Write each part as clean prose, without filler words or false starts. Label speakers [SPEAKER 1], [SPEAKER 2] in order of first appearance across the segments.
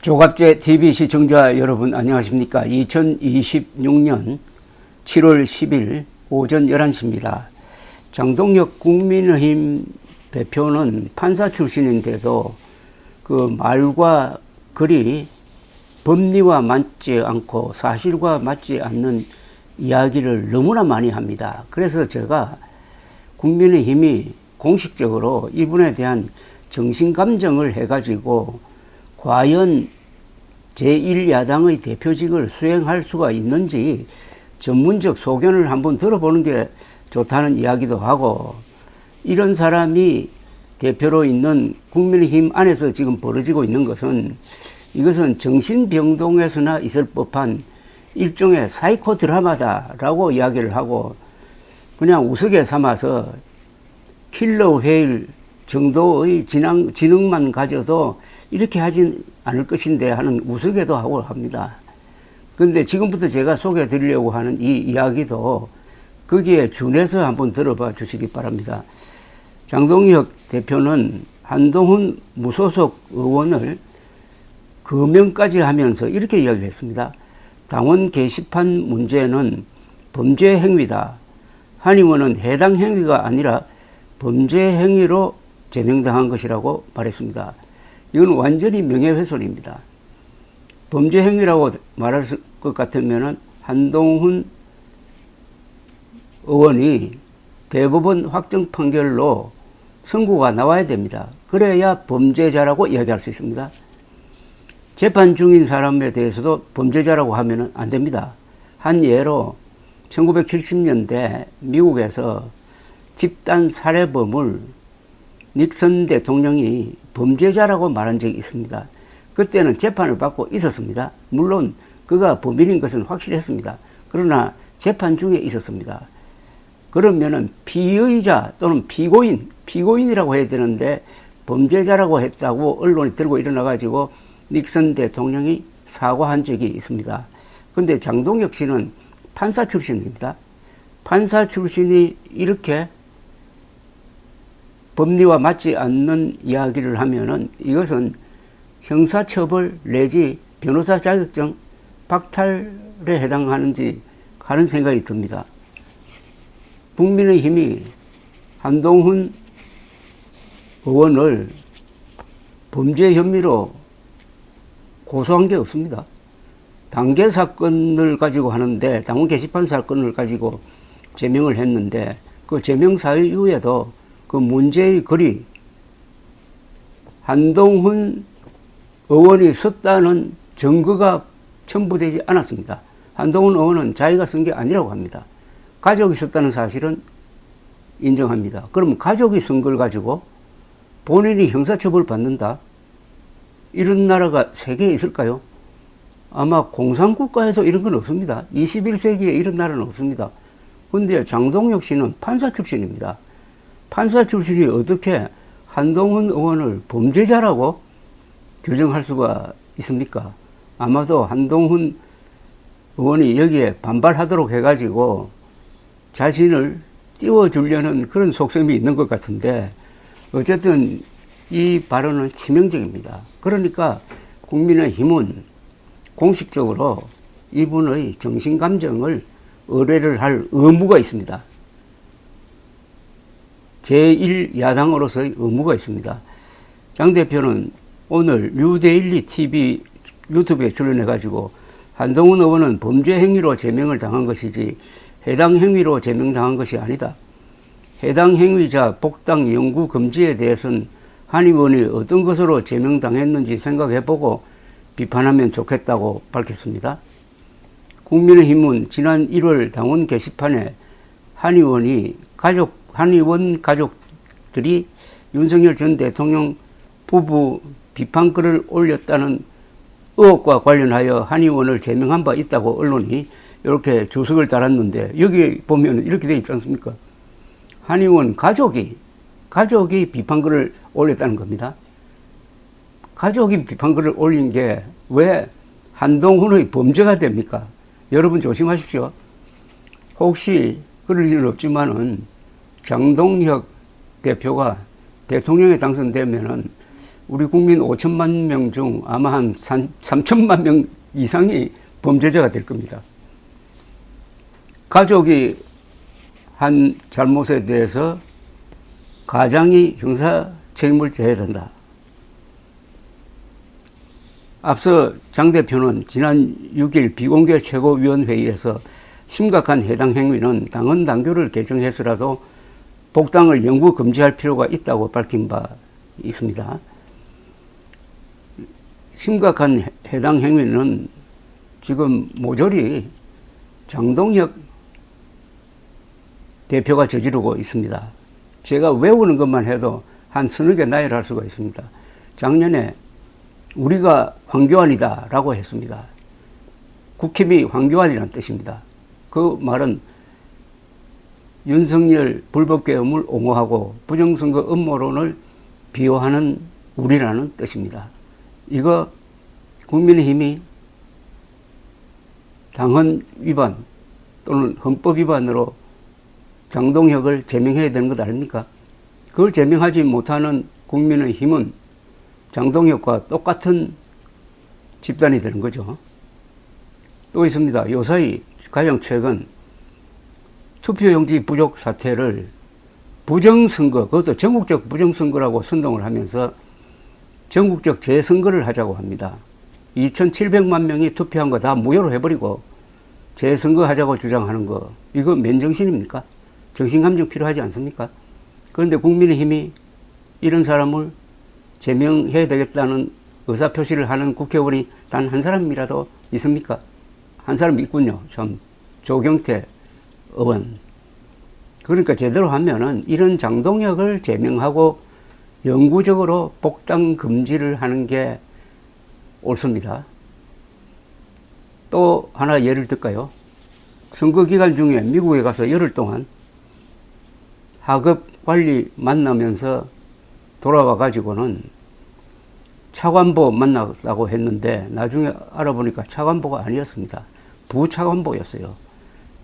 [SPEAKER 1] 조갑제 TV 시청자 여러분 안녕하십니까. 2026년 7월 10일 오전 11시입니다. 장동혁 국민의힘 대표는 판사 출신인데도 그 말과 글이 법리와 맞지 않고 사실과 맞지 않는 이야기를 너무나 많이 합니다. 그래서 제가 국민의힘이 공식적으로 이분에 대한 정신감정을 해가지고 과연 제1야당의 대표직을 수행할 수가 있는지 전문적 소견을 한번 들어보는 게 좋다는 이야기도 하고, 이런 사람이 대표로 있는 국민의힘 안에서 지금 벌어지고 있는 것은 이것은 정신병동에서나 있을 법한 일종의 사이코 드라마다라고 이야기를 하고, 그냥 우스개 삼아서 킬러 웨일 정도의 지능만 가져도 이렇게 하진 않을 것인데 하는 우스개도 하고 합니다. 그런데 지금부터 제가 소개해 드리려고 하는 이 이야기도 거기에 준해서 한번 들어봐 주시기 바랍니다. 장동혁 대표는 한동훈 무소속 의원을 거명까지 하면서 이렇게 이야기를 했습니다. 당원 게시판 문제는 범죄 행위다. 한 의원은 해당 행위가 아니라 범죄 행위로 제명당한 것이라고 말했습니다. 이건 완전히 명예훼손입니다. 범죄 행위라고 말할 것 같으면 한동훈 의원이 대법원 확정 판결로 선고가 나와야 됩니다. 그래야 범죄자라고 이야기할 수 있습니다. 재판 중인 사람에 대해서도 범죄자라고 하면 안 됩니다. 한 예로 1970년대 미국에서 집단 살해범을 닉슨 대통령이 범죄자라고 말한 적이 있습니다. 그때는 재판을 받고 있었습니다. 물론 그가 범인인 것은 확실했습니다. 그러나 재판 중에 있었습니다. 그러면은 피의자 또는 피고인이라고 해야 되는데 범죄자라고 했다고 언론이 들고 일어나가지고 닉슨 대통령이 사과한 적이 있습니다. 그런데 장동혁 씨는 판사 출신입니다. 판사 출신이 이렇게 법리와 맞지 않는 이야기를 하면은 이것은 형사처벌 내지 변호사 자격증 박탈에 해당하는지 하는 생각이 듭니다. 국민의힘이 한동훈 의원을 범죄 혐의로 고소한 게 없습니다. 당계 사건을 가지고 하는데, 당원 게시판 사건을 가지고 제명을 했는데, 그 제명 사유 이후에도 그 문제의 글이 한동훈 의원이 썼다는 증거가 첨부되지 않았습니다. 한동훈 의원은 자기가 쓴 게 아니라고 합니다. 가족이 썼다는 사실은 인정합니다. 그럼 가족이 쓴 걸 가지고 본인이 형사처벌 받는다? 이런 나라가 세계에 있을까요? 아마 공산국가에도 이런 건 없습니다. 21세기에 이런 나라는 없습니다. 그런데 장동혁 씨는 판사 출신입니다. 판사 출신이 어떻게 한동훈 의원을 범죄자라고 규정할 수가 있습니까? 아마도 한동훈 의원이 여기에 반발하도록 해가지고 자신을 띄워주려는 그런 속셈이 있는 것 같은데, 어쨌든 이 발언은 치명적입니다. 그러니까 국민의힘은 공식적으로 이분의 정신감정을 의뢰를 할 의무가 있습니다. 제1야당으로서의 의무가 있습니다. 장 대표는 오늘 뉴데일리 TV 유튜브에 출연해가지고 한동훈 의원은 범죄 행위로 제명을 당한 것이지 해당 행위로 제명당한 것이 아니다. 해당 행위자 복당 영구 금지에 대해서는 한 의원이 어떤 것으로 제명당했는지 생각해보고 비판하면 좋겠다고 밝혔습니다. 국민의힘은 지난 1월 당원 게시판에 한 의원 가족들이 윤석열 전 대통령 부부 비판글을 올렸다는 의혹과 관련하여 한 의원을 제명한 바 있다고 언론이 이렇게 주석을 달았는데, 여기 보면 이렇게 되어 있지 않습니까? 한 의원 가족이 비판글을 올렸다는 겁니다. 가족이 비판글을 올린 게 왜 한동훈의 범죄가 됩니까? 여러분 조심하십시오. 혹시 그럴 일은 없지만은 장동혁 대표가 대통령에 당선되면은 우리 국민 5천만 명 중 아마 한 3천만 명 이상이 범죄자가 될 겁니다. 가족이 한 잘못에 대해서 가장이 형사 책임을 져야 된다. 앞서 장 대표는 지난 6일 비공개 최고위원회의에서 심각한 해당 행위는 당헌 당규를 개정해서라도 복당을 영구 금지할 필요가 있다고 밝힌 바 있습니다. 심각한 해당 행위는 지금 모조리 장동혁 대표가 저지르고 있습니다. 제가 외우는 것만 해도 한 서너 개 나열할 수가 있습니다. 작년에 우리가 황교안이다 라고 했습니다. 국힘이 황교안이라는 뜻입니다. 그 말은 윤석열 불법계엄을 옹호하고 부정선거 음모론을 비호하는 우리라는 뜻입니다. 이거 국민의힘이 당헌 위반 또는 헌법 위반으로 장동혁을 제명해야 되는 것 아닙니까? 그걸 제명하지 못하는 국민의힘은 장동혁과 똑같은 집단이 되는 거죠. 또 있습니다. 요사이 가장 최근 투표용지 부족 사태를 부정선거, 그것도 전국적 부정선거라고 선동을 하면서 전국적 재선거를 하자고 합니다. 2,700만 명이 투표한 거 다 무효로 해버리고 재선거 하자고 주장하는 거, 이거 맨정신입니까? 정신감정 필요하지 않습니까? 그런데 국민의힘이 이런 사람을 제명해야 되겠다는 의사표시를 하는 국회의원이 단 한 사람이라도 있습니까? 한 사람 있군요. 참, 조경태 의원. 그러니까 제대로 하면은 이런 장동혁을 제명하고 영구적으로 복당 금지를 하는 게 옳습니다. 또 하나 예를 들까요? 선거 기간 중에 미국에 가서 열흘 동안 하급 관리 만나면서 돌아와 가지고는 차관보 만났다고 했는데 나중에 알아보니까 차관보가 아니었습니다. 부차관보였어요.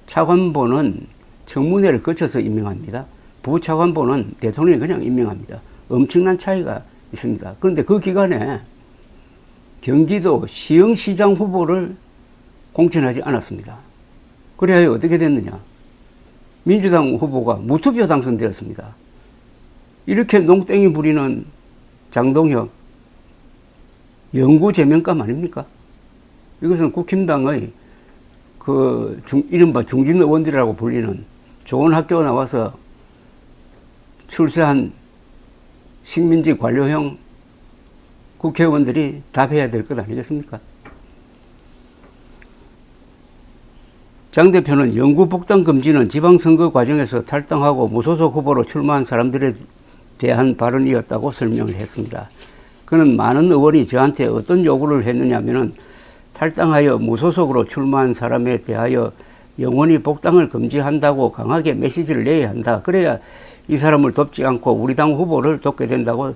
[SPEAKER 1] 차관보는 청문회를 거쳐서 임명합니다. 부차관보는 대통령이 그냥 임명합니다. 엄청난 차이가 있습니다. 그런데 그 기간에 경기도 시흥시장 후보를 공천하지 않았습니다. 그래야 어떻게 됐느냐? 민주당 후보가 무투표 당선되었습니다. 이렇게 농땡이 부리는 장동혁 영구 제명감 아닙니까? 이것은 국힘당의 이른바 중진 의원들이라고 불리는 좋은 학교 나와서 출세한 식민지 관료형 국회의원들이 답해야 될 것 아니겠습니까? 장 대표는 영구 복당 금지는 지방선거 과정에서 탈당하고 무소속 후보로 출마한 사람들에 대한 발언이었다고 설명을 했습니다. 그는 많은 의원이 저한테 어떤 요구를 했느냐면은 탈당하여 무소속으로 출마한 사람에 대하여 영원히 복당을 금지한다고 강하게 메시지를 내야 한다. 그래야 이 사람을 돕지 않고 우리 당 후보를 돕게 된다고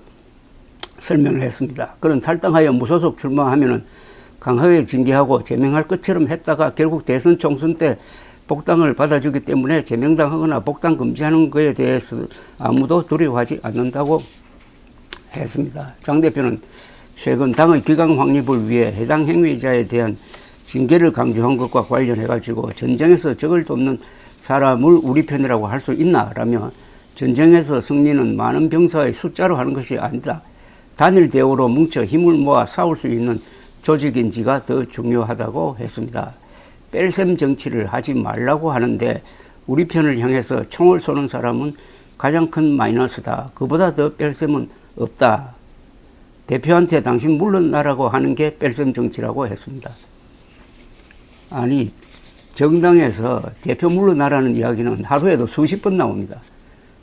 [SPEAKER 1] 설명을 했습니다. 그는 탈당하여 무소속 출마하면은 강하게 징계하고 제명할 것처럼 했다가 결국 대선 총선 때 복당을 받아주기 때문에 제명당하거나 복당 금지하는 것에 대해서 아무도 두려워하지 않는다고 했습니다. 장 대표는 최근 당의 기강 확립을 위해 해당 행위자에 대한 징계를 강조한 것과 관련해가지고 전쟁에서 적을 돕는 사람을 우리 편이라고 할 수 있나라며 전쟁에서 승리는 많은 병사의 숫자로 하는 것이 아니다. 단일 대우로 뭉쳐 힘을 모아 싸울 수 있는 조직인지가 더 중요하다고 했습니다. 뺄셈 정치를 하지 말라고 하는데 우리 편을 향해서 총을 쏘는 사람은 가장 큰 마이너스다. 그보다 더 뺄셈은 없다. 대표한테 당신 물러나라고 하는 게 뺄셈 정치라고 했습니다. 아니, 정당에서 대표 물러나라는 이야기는 하루에도 수십 번 나옵니다.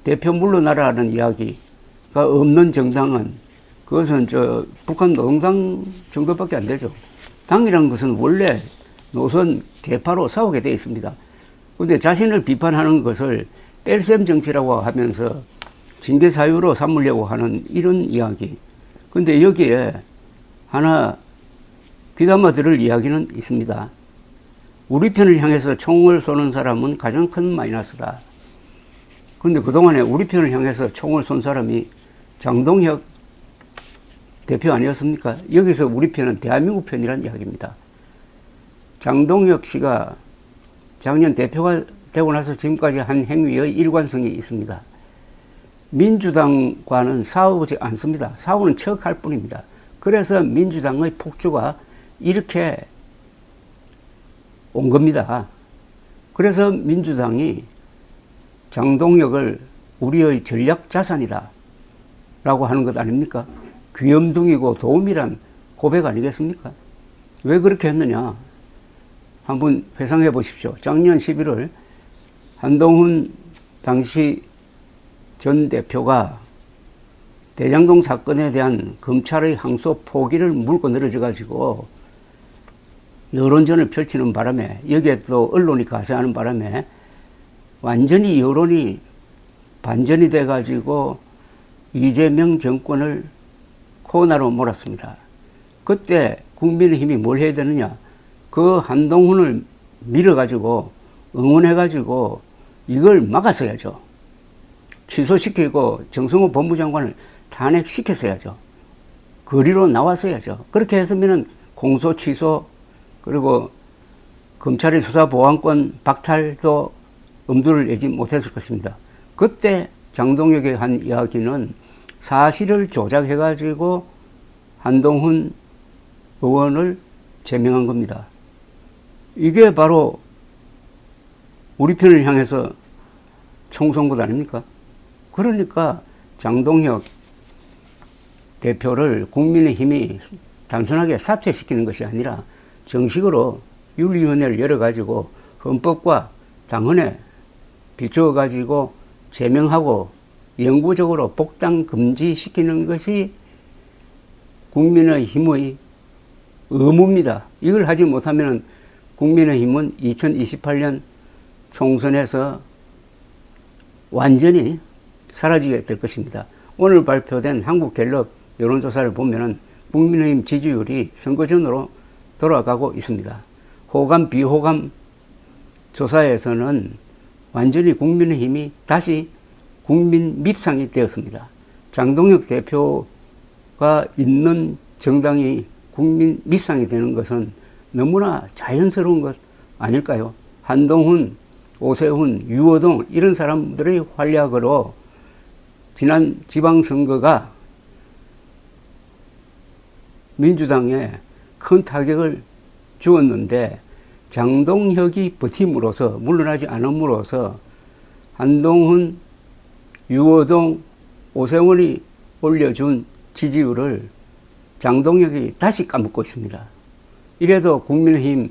[SPEAKER 1] 대표 물러나라는 이야기가 없는 정당은 그것은 북한 노동당 정도밖에 안 되죠. 당이라는 것은 원래 노선 계파로 싸우게 되어 있습니다. 그런데 자신을 비판하는 것을 뺄셈 정치라고 하면서 징계 사유로 삼으려고 하는 이런 이야기. 그런데 여기에 하나 귀담아 들을 이야기는 있습니다. 우리 편을 향해서 총을 쏘는 사람은 가장 큰 마이너스다. 그런데 그동안에 우리 편을 향해서 총을 쏜 사람이 장동혁 대표 아니었습니까? 여기서 우리 편은 대한민국 편이라는 이야기입니다. 장동혁 씨가 작년 대표가 되고 나서 지금까지 한 행위의 일관성이 있습니다. 민주당과는 싸우지 않습니다. 싸우는 척할 뿐입니다. 그래서 민주당의 폭주가 이렇게 온 겁니다. 그래서 민주당이 장동혁을 우리의 전략 자산이다 라고 하는 것 아닙니까? 귀염둥이고 도움이란 고백 아니겠습니까? 왜 그렇게 했느냐? 한번 회상해 보십시오. 작년 11월 한동훈 당시 전 대표가 대장동 사건에 대한 검찰의 항소 포기를 물고 늘어져 가지고 여론전을 펼치는 바람에, 여기에 또 언론이 가세하는 바람에 완전히 여론이 반전이 돼 가지고 이재명 정권을 코너로 몰았습니다. 그때 국민의힘이 뭘 해야 되느냐? 그 한동훈을 밀어가지고 응원해가지고 이걸 막았어야죠. 취소시키고 정성호 법무장관을 탄핵시켰어야죠. 거리로 나왔어야죠. 그렇게 했으면 공소 취소 그리고 검찰의 수사보안권 박탈도 엄두를 내지 못했을 것입니다. 그때 장동혁이 한 이야기는 사실을 조작해가지고 한동훈 의원을 제명한 겁니다. 이게 바로 우리 편을 향해서 총선 것 아닙니까? 그러니까 장동혁 대표를 국민의힘이 단순하게 사퇴시키는 것이 아니라 정식으로 윤리위원회를 열어가지고 헌법과 당헌에 비추어가지고 제명하고 영구적으로 복당 금지시키는 것이 국민의힘의 의무입니다. 이걸 하지 못하면 국민의힘은 2028년 총선에서 완전히 사라지게 될 것입니다. 오늘 발표된 한국갤럽 여론조사를 보면은 국민의힘 지지율이 선거 전으로 돌아가고 있습니다. 호감, 비호감 조사에서는 완전히 국민의힘이 다시 국민 밉상이 되었습니다. 장동혁 대표가 있는 정당이 국민 밉상이 되는 것은 너무나 자연스러운 것 아닐까요? 한동훈, 오세훈, 유호동 이런 사람들의 활약으로 지난 지방선거가 민주당에 큰 타격을 주었는데 장동혁이 버팀으로써 물러나지 않음으로써 한동훈, 유호동, 오세훈이 올려준 지지율을 장동혁이 다시 까먹고 있습니다. 이래도 국민의힘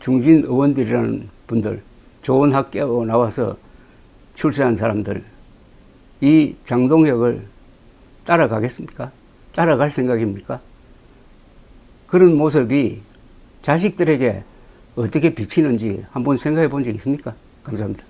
[SPEAKER 1] 중진 의원들이라는 분들, 좋은 학교 나와서 출세한 사람들, 이 장동혁을 따라가겠습니까? 따라갈 생각입니까? 그런 모습이 자식들에게 어떻게 비치는지 한번 생각해 본 적 있습니까? 감사합니다.